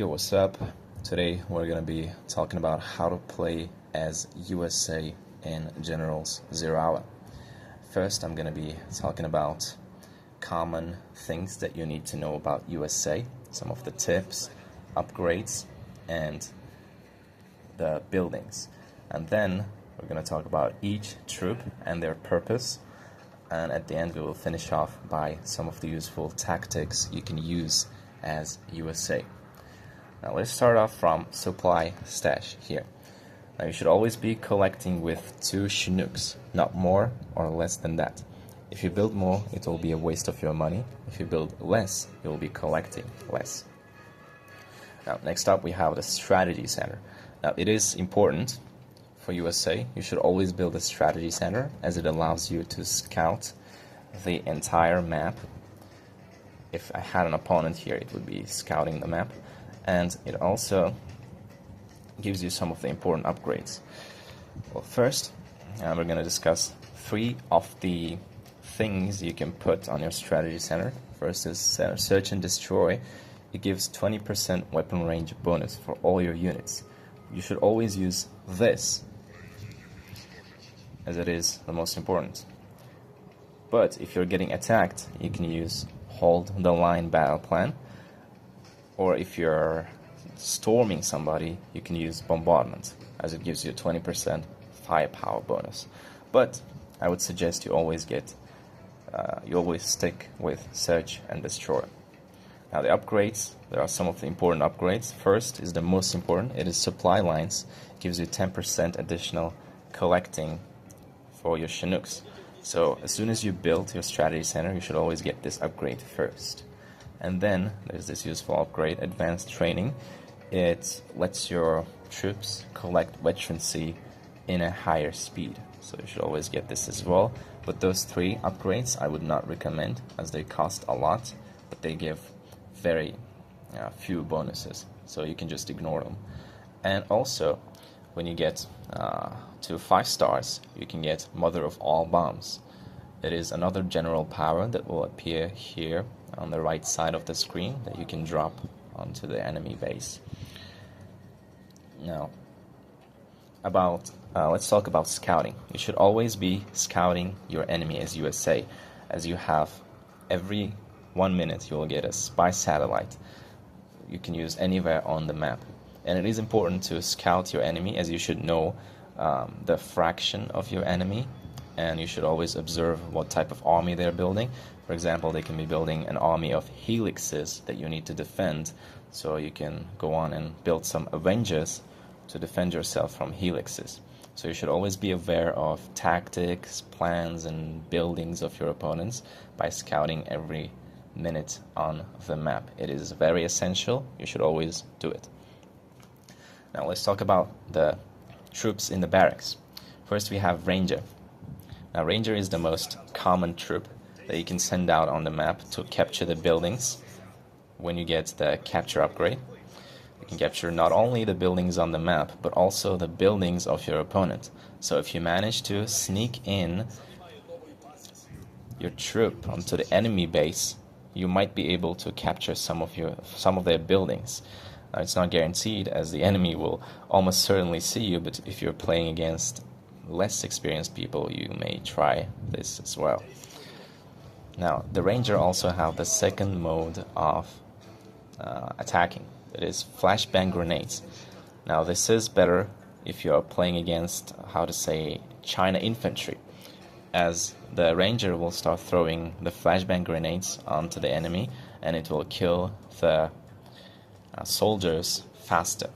Yo, what's up? Today we're gonna be talking about how to play as USA in Generals Zero Hour. First, I'm gonna be talking about common things that you need to know about USA, some of the tips, upgrades, and the buildings. And then we're gonna talk about each troop and their purpose. And at the end, we will finish off by some of the useful tactics you can use as USA. Now let's start off from supply stash here. Now you should always be collecting with 2 Chinooks, not more or less than that. If you build more, it will be a waste of your money. If you build less, you will be collecting less. Now next up we have the strategy center. Now it is important for USA, you should always build a strategy center as it allows you to scout the entire map. If I had an opponent here, it would be scouting the map. And it also gives you some of the important upgrades. Well, first, we're going to discuss 3 of the things you can put on your strategy center. First is search and destroy. It gives 20% weapon range bonus for all your units. You should always use this, as it is the most important. But if you're getting attacked, you can use hold the line battle plan. Or if you're storming somebody, you can use bombardment, as it gives you a 20% firepower bonus. But I would suggest you always stick with search and destroy. Now the upgrades, there are some of the important upgrades. First is the most important. It is supply lines. It gives you 10% additional collecting for your Chinooks. So as soon as you build your strategy center, you should always get this upgrade first. And then there's this useful upgrade, advanced training. It lets your troops collect veterancy in a higher speed. So you should always get this as well. But those 3 upgrades I would not recommend, as they cost a lot, but they give very few bonuses. So you can just ignore them. And also, when you get to 5 stars, you can get Mother of All Bombs. It is another general power that will appear here on the right side of the screen that you can drop onto the enemy base. Now, let's talk about scouting. You should always be scouting your enemy as USA, as you have every 1 minute you will get a spy satellite you can use anywhere on the map. And it is important to scout your enemy, as you should know the fraction of your enemy, and you should always observe what type of army they're building. For example, they can be building an army of helixes that you need to defend, so you can go on and build some Avengers to defend yourself from helixes. So you should always be aware of tactics, plans, and buildings of your opponents by scouting every minute on the map. It is very essential. You should always do it. Now let's talk about the troops in the barracks. First we have Ranger. Now Ranger is the most common troop that you can send out on the map to capture the buildings. When you get the capture upgrade, you can capture not only the buildings on the map, but also the buildings of your opponent. So if you manage to sneak in your troop onto the enemy base, you might be able to capture some of their buildings. Now, it's not guaranteed, as the enemy will almost certainly see you, but if you're playing against less experienced people, you may try this as well. Now, the Ranger also have the second mode of attacking. It is flashbang grenades. Now, this is better if you are playing against, China infantry, as the Ranger will start throwing the flashbang grenades onto the enemy, and it will kill the soldiers faster,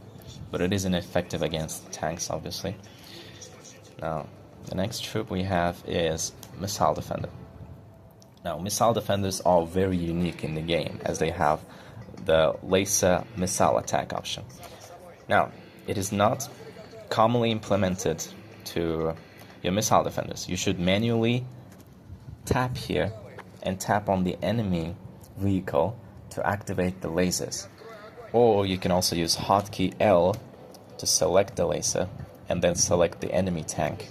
but it is ineffective against tanks, obviously. Now the next troop we have is Missile Defender. Now Missile Defenders are very unique in the game, as they have the laser missile attack option. Now it is not commonly implemented to your Missile Defenders. You should manually tap here and tap on the enemy vehicle to activate the lasers. Or you can also use hotkey L to select the laser and then select the enemy tank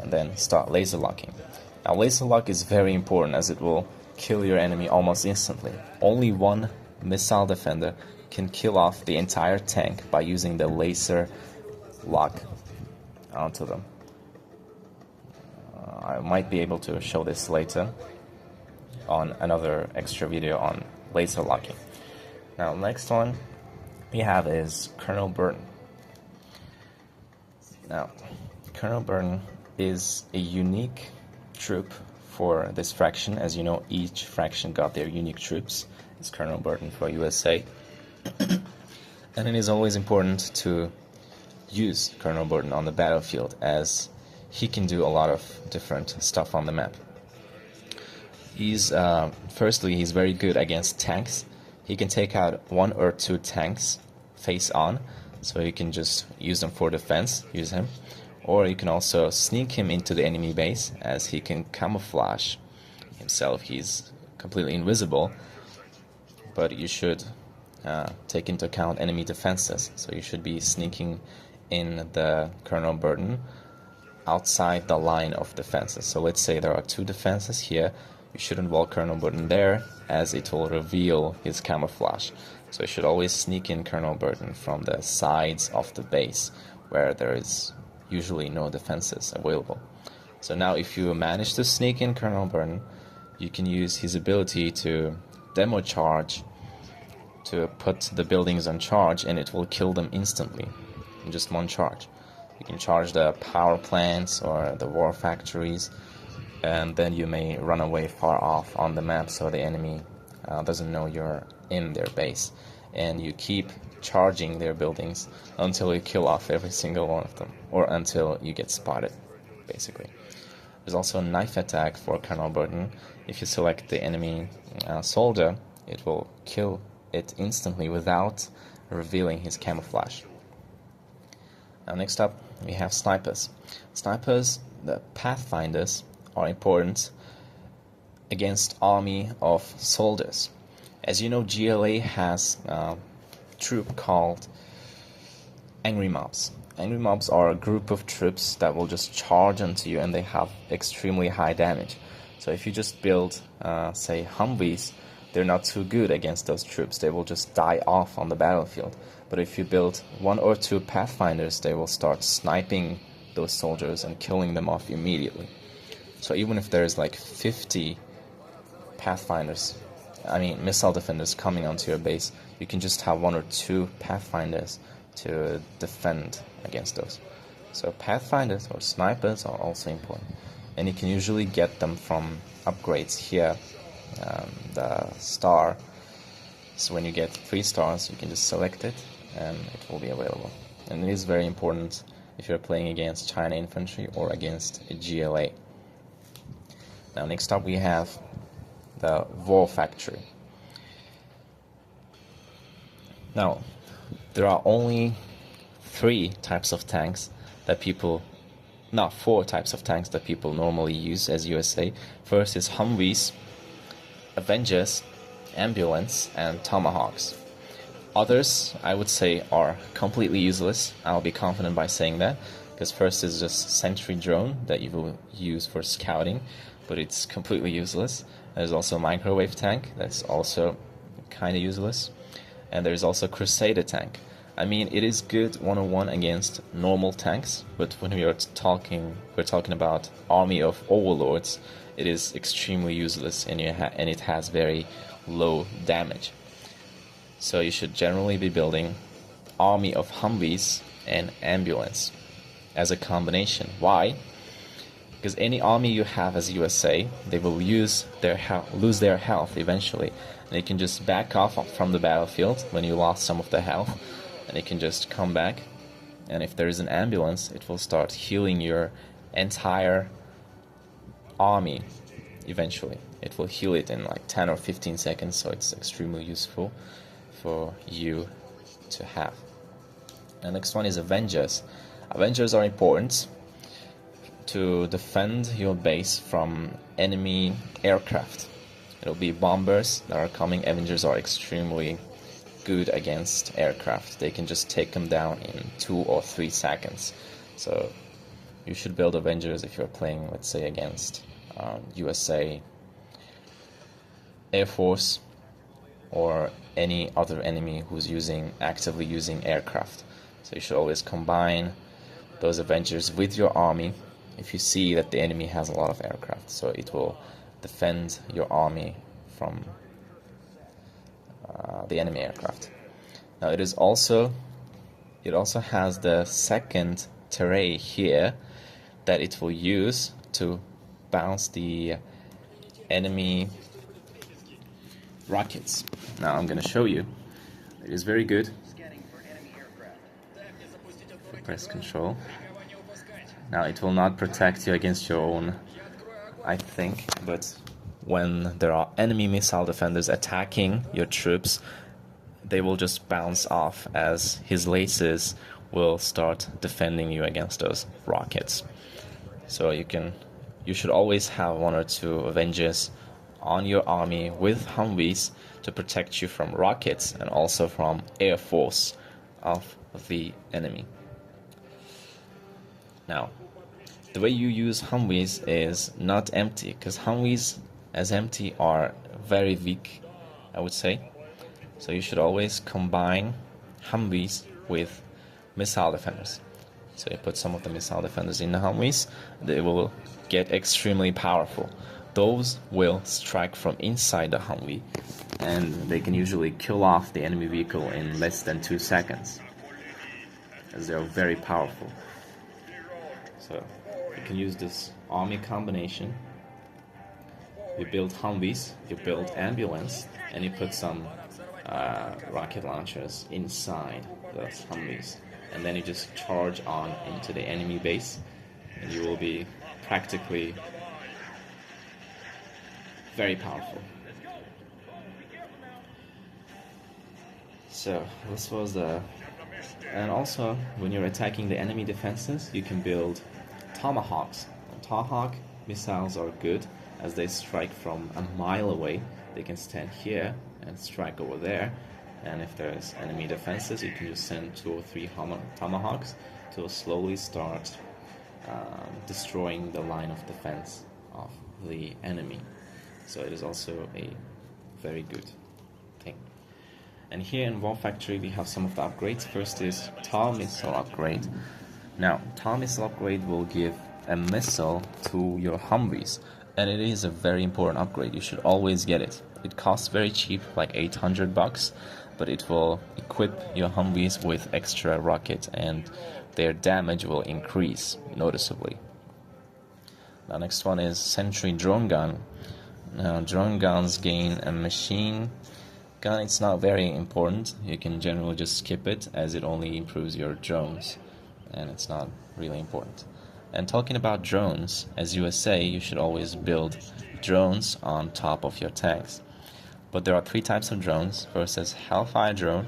and then start laser locking. Now laser lock is very important, as it will kill your enemy almost instantly. Only one Missile Defender can kill off the entire tank by using the laser lock onto them. I might be able to show this later on another extra video on laser locking. Now, next one we have is Colonel Burton. Now, Colonel Burton is a unique troop for this faction. As you know, each faction got their unique troops. It's Colonel Burton for USA. And it is always important to use Colonel Burton on the battlefield, as he can do a lot of different stuff on the map. Firstly, he's very good against tanks. He can take out 1 or 2 tanks face on, so you can just use them for defense, use him. Or you can also sneak him into the enemy base, as he can camouflage himself. He's completely invisible, but you should take into account enemy defenses. So you should be sneaking in the Colonel Burton outside the line of defenses. So let's say there are 2 defenses here. You shouldn't wall Colonel Burton there, as it will reveal his camouflage. So you should always sneak in Colonel Burton from the sides of the base, where there is usually no defenses available. So now if you manage to sneak in Colonel Burton, you can use his ability to demo charge to put the buildings on charge, and it will kill them instantly in just 1 charge. You can charge the power plants or the war factories, and then you may run away far off on the map so the enemy doesn't know you're in their base, and you keep charging their buildings until you kill off every single one of them, or until you get spotted, basically. There's also a knife attack for Colonel Burton. If you select the enemy soldier, it will kill it instantly without revealing his camouflage. Now, next up we have snipers. Snipers, the pathfinders, are important against army of soldiers. As you know, GLA has a troop called Angry Mobs. Angry Mobs are a group of troops that will just charge onto you, and they have extremely high damage. So if you just build, say, Humvees, they're not too good against those troops. They will just die off on the battlefield. But if you build 1 or 2 Pathfinders, they will start sniping those soldiers and killing them off immediately. So even if there's like 50 Pathfinders, missile defenders coming onto your base, you can just have 1 or 2 Pathfinders to defend against those. So Pathfinders or snipers are also important, and you can usually get them from upgrades here, the star. So when you get 3 stars, you can just select it and it will be available. And it is very important if you're playing against China infantry or against a GLA. Now, next up we have the war factory. Now, there are only 4 types of tanks that people normally use as USA. First is Humvees, Avengers, Ambulance, and Tomahawks. Others, I would say, are completely useless. I'll be confident by saying that, because first is just Sentry Drone that you will use for scouting, but it's completely useless. There's also Microwave Tank, that's also kind of useless. And there's also Crusader Tank. It is good 1-on-1 against normal tanks, but when we're talking about Army of Overlords, it is extremely useless, and it has very low damage. So you should generally be building Army of Humvees and Ambulance as a combination. Why? Because any army you have as USA, they will lose their health eventually, and they can just back off from the battlefield when you lost some of the health, and they can just come back, and if there is an ambulance, it will start healing your entire army eventually. It will heal it in like 10 or 15 seconds, so it's extremely useful for you to have. The next one is Avengers. Avengers are important to defend your base from enemy aircraft. It'll be bombers that are coming. Avengers are extremely good against aircraft. They can just take them down in 2 or 3 seconds. So you should build Avengers if you're playing, let's say, against USA Air Force or any other enemy who's actively using aircraft. So you should always combine those Avengers with your army if you see that the enemy has a lot of aircraft, so it will defend your army from the enemy aircraft. Now it also has the second terrain here that it will use to bounce the enemy rockets. Now I'm going to show you. It is very good. Press Control. Now it will not protect you against your own, I think, but when there are enemy missile defenders attacking your troops, they will just bounce off as his laces will start defending you against those rockets. So you should always have one or two Avengers on your army with Humvees to protect you from rockets and also from air force of the enemy. Now, the way you use Humvees is not empty, because Humvees as empty are very weak, I would say. So you should always combine Humvees with missile defenders. So you put some of the missile defenders in the Humvees, they will get extremely powerful. Those will strike from inside the Humvee, and they can usually kill off the enemy vehicle in less than 2 seconds, as they are very powerful. So you can use this army combination. You build Humvees, you build ambulance, and you put some rocket launchers inside those Humvees, and then you just charge on into the enemy base, and you will be practically very powerful. So this was and also when you're attacking the enemy defenses, you can build Tomahawks. Tomahawk missiles are good as they strike from a mile away. They can stand here and strike over there, and if there's enemy defenses, you can just send 2 or 3 Tomahawks to slowly start destroying the line of defense of the enemy. So it is also a very good thing. And here in War Factory we have some of the upgrades. First is TOW missile upgrade. Now, TOW missile upgrade will give a missile to your Humvees, and it is a very important upgrade. You should always get it. It costs very cheap, like $800, but it will equip your Humvees with extra rockets, and their damage will increase noticeably. The next one is Sentry Drone Gun. Now, drone guns gain a machine gun. It's not very important. You can generally just skip it, as it only improves your drones, and it's not really important. And talking about drones, as USA, you should always build drones on top of your tanks. But there are 3 types of drones. First is Hellfire drone,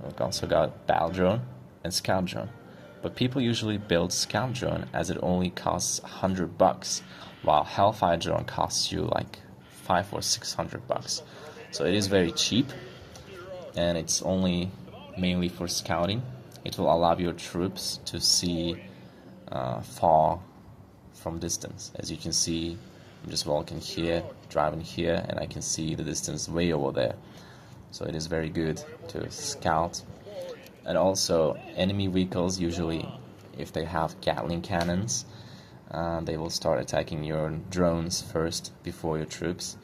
we've also got Battle drone, and Scout drone. But people usually build Scout drone as it only costs $100, while Hellfire drone costs you like $500 or $600. So it is very cheap, and it's only mainly for scouting. It will allow your troops to see far from distance. As you can see, I'm just walking here, driving here, and I can see the distance way over there. So it is very good to scout. And also, enemy vehicles, usually if they have Gatling cannons, they will start attacking your drones first before your troops.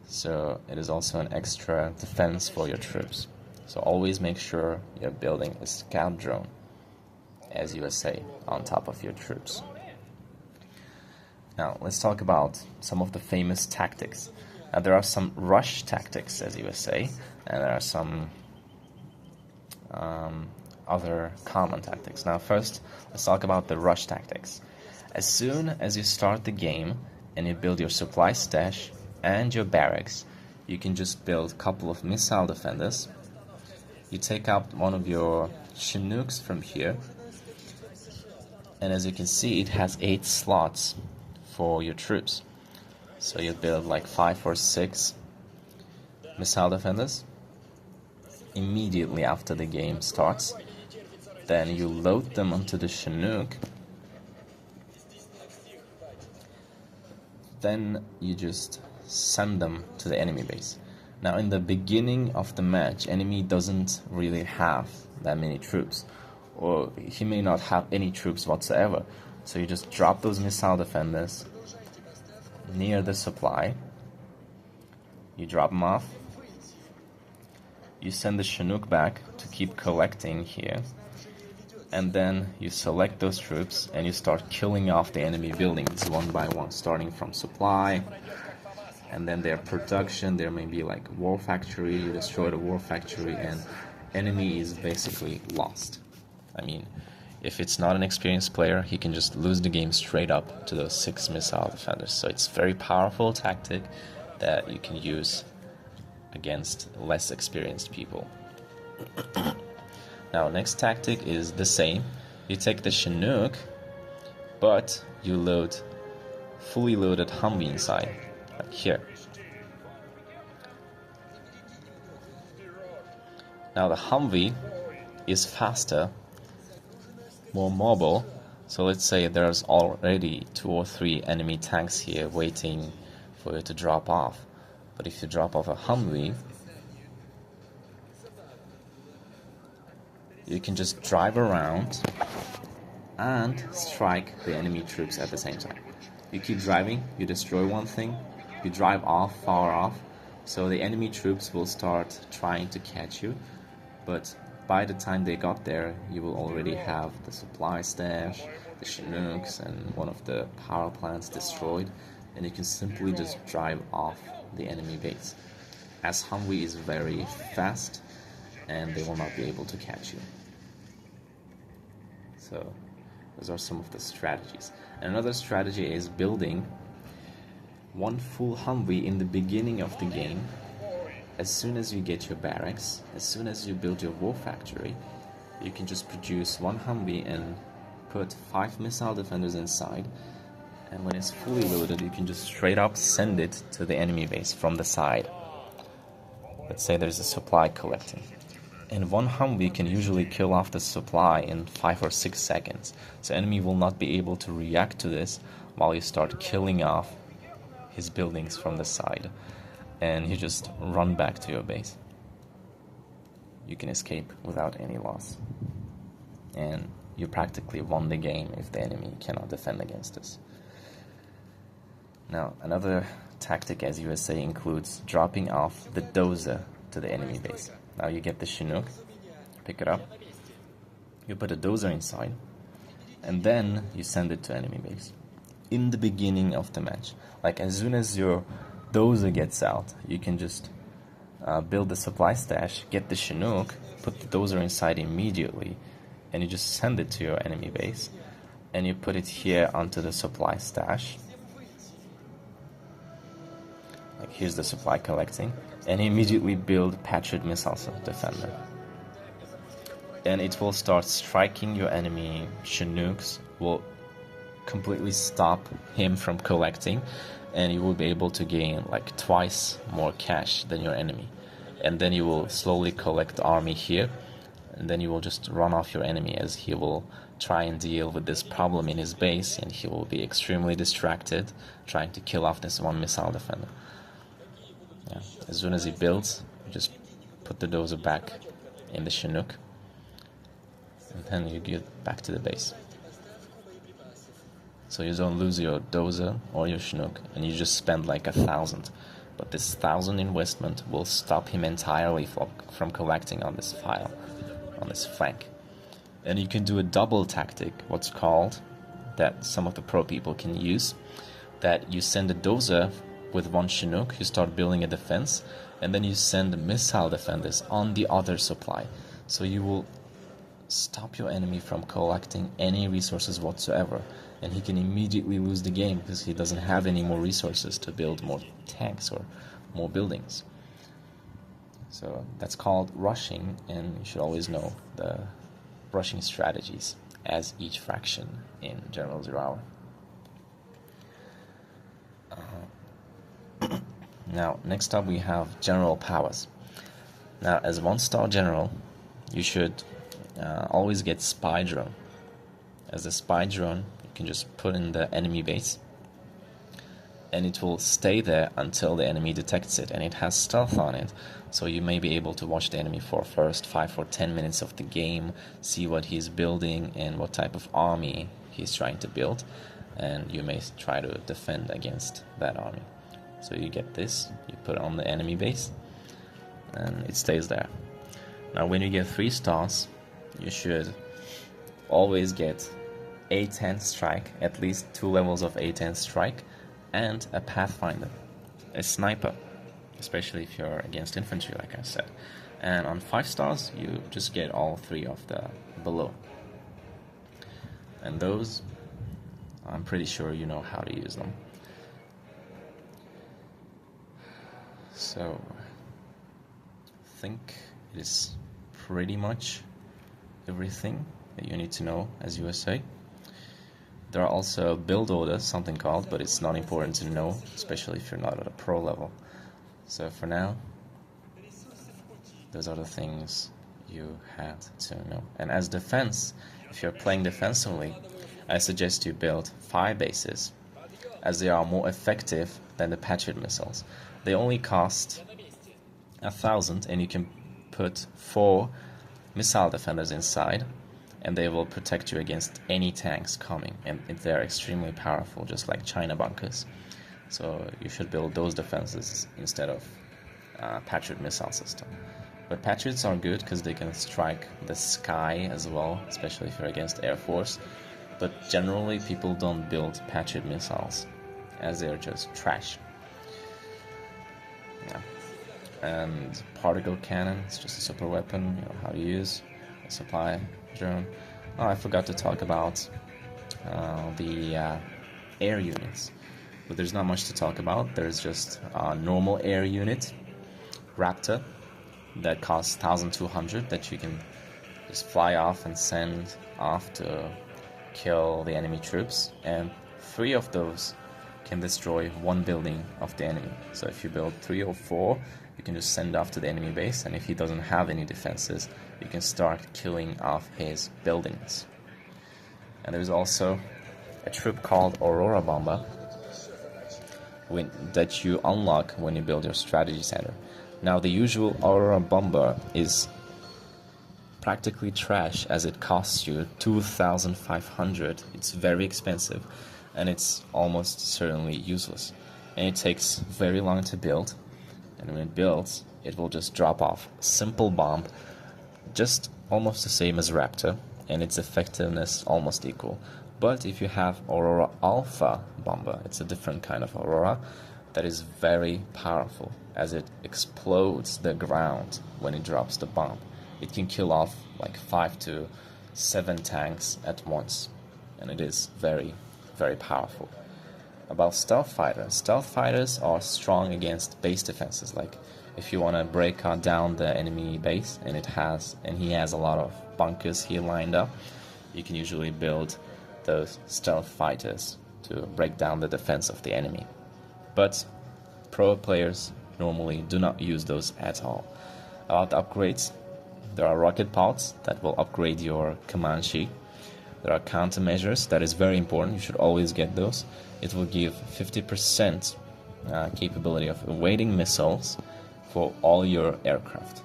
So it is also an extra defense for your troops. So always make sure you're building a scout drone as USA on top of your troops. Now let's talk about some of the famous tactics. Now there are some rush tactics as USA, and there are some other common tactics. Now first, let's talk about the rush tactics. As soon as you start the game and you build your supply stash and your barracks, you can just build a couple of missile defenders. You take out one of your Chinooks from here, and as you can see, it has 8 slots for your troops. So you build like 5 or 6 missile defenders immediately after the game starts. Then you load them onto the Chinook. Then you just send them to the enemy base. Now in the beginning of the match, enemy doesn't really have that many troops, or he may not have any troops whatsoever. So you just drop those missile defenders near the supply, you drop them off, you send the Chinook back to keep collecting here, and then you select those troops and you start killing off the enemy buildings one by one, starting from supply, and then their production. There may be like war factory, you destroy the war factory and enemy is basically lost. I mean, if it's not an experienced player, he can just lose the game straight up to those 6 missile defenders. So it's a very powerful tactic that you can use against less experienced people. Now, next tactic is the same. You take the Chinook, but you load fully loaded Humvee inside, like here. Now the Humvee is faster, more mobile, so let's say there's already 2 or 3 enemy tanks here waiting for you to drop off. But if you drop off a Humvee, you can just drive around and strike the enemy troops at the same time. You keep driving, you destroy one thing, you drive off, far off, so the enemy troops will start trying to catch you, but by the time they got there, you will already have the supply stash, the Chinooks, and one of the power plants destroyed, and you can simply just drive off the enemy base, as Humvee is very fast and they will not be able to catch you. So those are some of the strategies. And another strategy is building one full Humvee in the beginning of the game. As soon as you get your barracks, as soon as you build your war factory, you can just produce one Humvee and put 5 missile defenders inside, and when it's fully loaded, you can just straight up send it to the enemy base from the side. Let's say there's a supply collecting, and one Humvee can usually kill off the supply in 5 or 6 seconds, so enemy will not be able to react to this while you start killing off his buildings from the side, and you just run back to your base. You can escape without any loss, and you practically won the game if the enemy cannot defend against us. Now, another tactic as USA includes dropping off the dozer to the enemy base. Now you get the Chinook, pick it up, you put a dozer inside, and then you send it to enemy base in the beginning of the match. Like as soon as your dozer gets out, you can just build the supply stash, get the Chinook, put the dozer inside immediately, and you just send it to your enemy base, and you put it here onto the supply stash. Like here's the supply collecting, and immediately build Patriot missile defender, and it will start striking your enemy Chinooks, will completely stop him from collecting, and you will be able to gain like twice more cash than your enemy. And then you will slowly collect army here, and then you will just run off your enemy as he will try and deal with this problem in his base, and he will be extremely distracted trying to kill off this one missile defender. Yeah. As soon as he builds, you just put the dozer back in the Chinook, and then you get back to the base. So you don't lose your dozer or your Chinook, and you just spend like 1,000. But this 1,000 investment will stop him entirely from collecting on this file, on this flank. And you can do a double tactic, what's called, that some of the pro people can use, that you send a dozer with one Chinook, you start building a defense, and then you send missile defenders on the other supply. So you will stop your enemy from collecting any resources whatsoever, and he can immediately lose the game because he doesn't have any more resources to build more tanks or more buildings. So that's called rushing, and you should always know the rushing strategies as each fraction in General Zero Hour. Now, next up we have general powers. Now, as 1-star general, you should always get spy drone. As a spy drone, you can just put in the enemy base, and it will stay there until the enemy detects it, and it has stealth on it, so you may be able to watch the enemy for first 5 or 10 minutes of the game, see what he's building and what type of army he's trying to build, and you may try to defend against that army. So you get this, you put it on the enemy base, and it stays there. Now when you get 3 stars, you should always get A10 strike, at least 2 levels of A10 strike, and a pathfinder, a sniper, especially if you're against infantry, like I said. And on 5 stars, you just get all 3 of the below. And those, I'm pretty sure you know how to use them. So, I think it is pretty much everything that you need to know as USA. There are also build orders, something called, but it's not important to know, especially if you're not at a pro level. So for now, those are the things you had to know. And as defense, if you're playing defensively, I suggest you build 5 bases, as they are more effective than the Patriot missiles. They only cost 1,000, and you can put 4 missile defenders inside, and they will protect you against any tanks coming, and they're extremely powerful, just like China bunkers. So you should build those defenses instead of Patriot missile system. But Patriots are good because they can strike the sky as well, especially if you're against Air Force. But generally people don't build Patriot missiles, as they're just trash. Yeah. And particle cannon, it's just a super weapon, you know how to use. A supply drone. Oh, I forgot to talk about the air units. But there's not much to talk about. There's just a normal air unit, Raptor, that costs 1,200, that you can just fly off and send off to kill the enemy troops. And 3 of those can destroy 1 building of the enemy. So if you build 3 or 4, you can just send off to the enemy base, and if he doesn't have any defenses, you can start killing off his buildings. And there's also a troop called Aurora Bomba that you unlock when you build your strategy center. Now the usual Aurora Bomba is practically trash, as it costs you 2,500. It's very expensive, and it's almost certainly useless, and it takes very long to build. And when it builds, it will just drop off. Simple bomb, just almost the same as Raptor, and its effectiveness almost equal. But if you have Aurora Alpha Bomba, it's a different kind of Aurora that is very powerful, as it explodes the ground when it drops the bomb. It can kill off like 5 to 7 tanks at once, and it is very, very powerful. About stealth fighters. Stealth fighters are strong against base defenses. Like if you want to break down the enemy base, and he has a lot of bunkers here lined up, you can usually build those stealth fighters to break down the defense of the enemy. But pro players normally do not use those at all. About upgrades, there are rocket pods that will upgrade your Comanche. There are countermeasures, that is very important, you should always get those. It will give 50% capability of evading missiles for all your aircraft.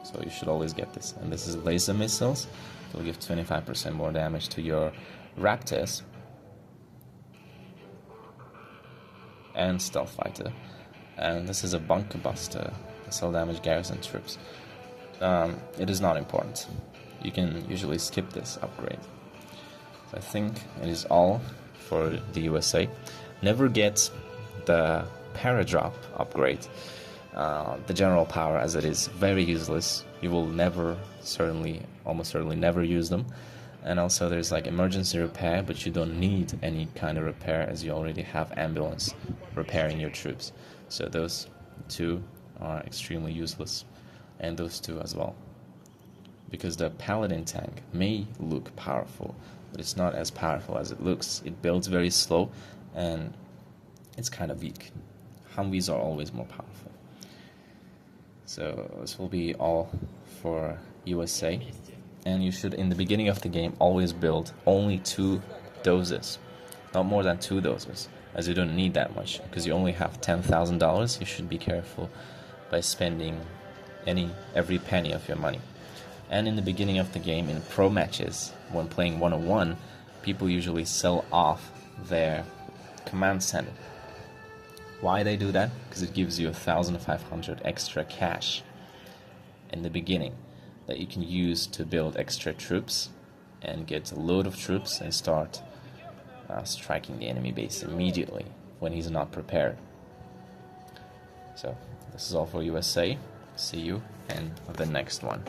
So you should always get this. And this is laser missiles. It will give 25% more damage to your Raptors and stealth fighter. And this is a bunker buster, missile damage garrison troops. It is not important. You can usually skip this upgrade. So I think it is all for the USA. Never get the Paradrop upgrade, the general power, as it is very useless. You will almost certainly never use them. And also there's like emergency repair, but you don't need any kind of repair, as you already have ambulance repairing your troops. So those 2 are extremely useless, and those 2 as well. Because the Paladin tank may look powerful, but it's not as powerful as it looks. It builds very slow, and it's kind of weak. Humvees are always more powerful. So this will be all for USA. And you should, in the beginning of the game, always build only 2 doses, not more than 2 doses. as you don't need that much. Because you only have $10,000, you should be careful by spending every penny of your money. And in the beginning of the game, in pro matches, when playing 1-on-1, people usually sell off their command center. Why they do that? Because it gives you 1,500 extra cash in the beginning that you can use to build extra troops and get a load of troops and start striking the enemy base immediately when he's not prepared. So this is all for USA. See you in the next one.